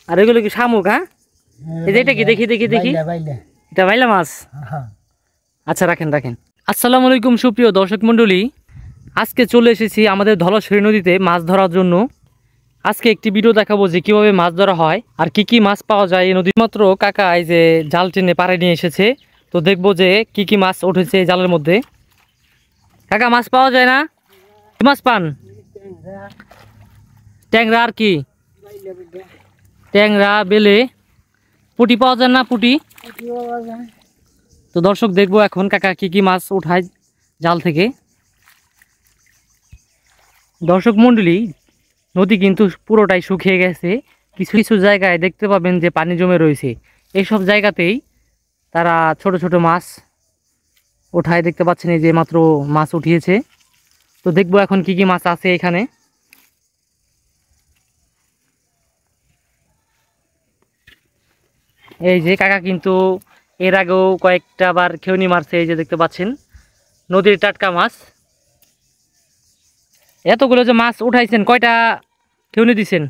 আর এগুলো কি শামুক? হ্যাঁ, এই যে এটা কি, দেখি দেখি দেখি, এটা বাইলা মাছ। আচ্ছা রাখেন রাখেন। আসসালামু আলাইকুম সুপ্রিয় দর্শক মণ্ডলী, আজকে চলে এসেছি আমাদের ধলেশ্বরী নদীতে মাছ ধরার জন্য। আজকে একটি ভিডিও দেখাবো যে কিভাবে মাছ ধরা হয় আর কি কি মাছ পাওয়া যায় এই নদীর। মাত্র কাকা এই যে জাল টেনে পাড়ে নিয়ে এসেছে, তো দেখবো যে কি কি মাছ উঠেছে এই জালের মধ্যে। কাকা মাছ পাওয়া যায় না? কি মাছ পান? ট্যাংরা আর কি? ট্যাংরা, বেলে, পুঁটি পাওয়া যায় না? পুঁটি তো দর্শক দেখবো এখন কাকা কি কি মাছ উঠায় জাল থেকে। দর্শক মণ্ডলী, নদী কিন্তু পুরোটাই শুকিয়ে গেছে, কিছু কিছু জায়গায় দেখতে পাবেন যে পানি জমে রয়েছে। এইসব জায়গাতেই তারা ছোট ছোট মাছ ওঠায়, দেখতে পাচ্ছেন এই যে মাত্র মাছ উঠিয়েছে। তো দেখবো এখন কি কি মাছ আছে এখানে। এই যে কাকা কিন্তু এর আগেও কয়েকটা বার খেউনি মারছে, এই যে দেখতে পাচ্ছেন নদীর টাটকা মাছ। এতগুলো যে মাছ উঠাইছেন, কয়টা খেউনি দিছেন?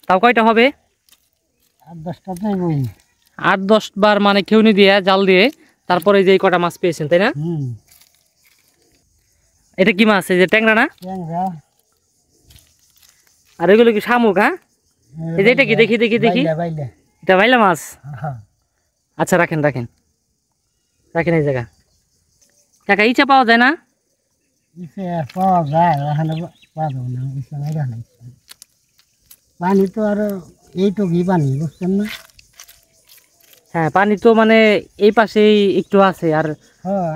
তাও কয়টা হবে? 8-10 বার মানে খেউনি দিয়ে জাল দিয়ে তারপরে যে কটা মাছ পেয়েছেন, তাই না? এটা কি মাছ? এই যে ট্যাংরা না? আর এগুলো কি শামুক? হ্যাঁ, এই যে এটা কি, দেখি দেখি দেখি, এটা বাইলা মাছ। আচ্ছা রাখেন রাখেন রাখেন। এই জায়গা কাকা ইচা পাওয়া যায় না? পানি তো আর এইটুকু পানি, বুঝছেন না? হ্যাঁ, পানি তো মানে এই পাশেই একটু আছে, আর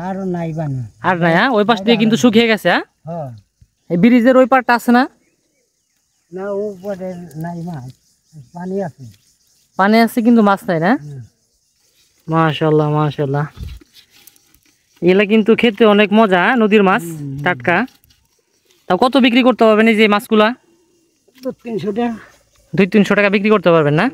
আর নাই পানি, আর নাই। হ্যাঁ, ওই পাশ দিয়ে কিন্তু শুকিয়ে গেছে। হ্যাঁ, এই ব্রিজের ওই পারটা আছে না? না, উপরে নাই মাছ, পানি আছে। পানি আছে কিন্তু মাছ নাই না? মাশাআল্লাহ মাশাআল্লাহ, এগুলা কিন্তু খেতে অনেক মজা, নদীর মাছ টাটকা। তাও কত বিক্রি করতে পারবেন এই যে মাছগুলা? 300 টাকা। 200-300 টাকা বিক্রি করতে পারবেন না?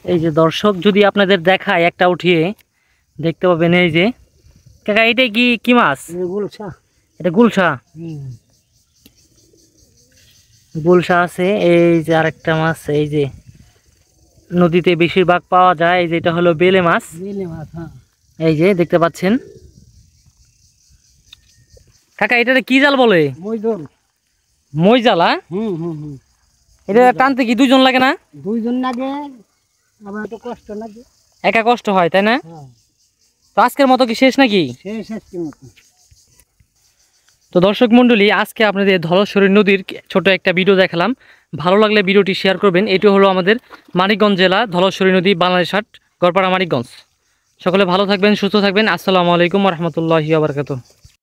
এই যে দর্শক, যদি আপনাদের দেখায় একটা উঠিয়ে, দেখতে পাবেন এই যে কাকা, এটাই কি কি মাছ? গুলশা। এটা গুলশা। গুলশা আছে। এই যে আরেকটা মাছ এই যে নদীতে বেশিরভাগ পাওয়া যায়, এই যে এটা হলো বেলে মাছ। এই যে দেখতে পাচ্ছেন কাকা, এটা কি জাল বলে? মই জাল। এটা টানতে কি দুইজন লাগে না? দুইজন লাগে, আবার তো কষ্ট লাগে, একা কষ্ট হয়, তাই না? তো আজকের মতো কি শেষ নাকি? তো দর্শক মণ্ডলী, আজকে আপনাদের ধলেশ্বরী নদীর ছোট একটা ভিডিও দেখালাম। ভালো লাগলে ভিডিওটি শেয়ার করবেন। এটি হলো আমাদের মানিকগঞ্জ জেলা, ধলেশ্বরী নদী, বাংলাদেশ হাট, গড়পাড়া, মানিকগঞ্জ। সকলে ভালো থাকবেন, সুস্থ থাকবেন। আসসালামু আলাইকুম ওয়া রাহমাতুল্লাহি ওয়া বারাকাতুহু।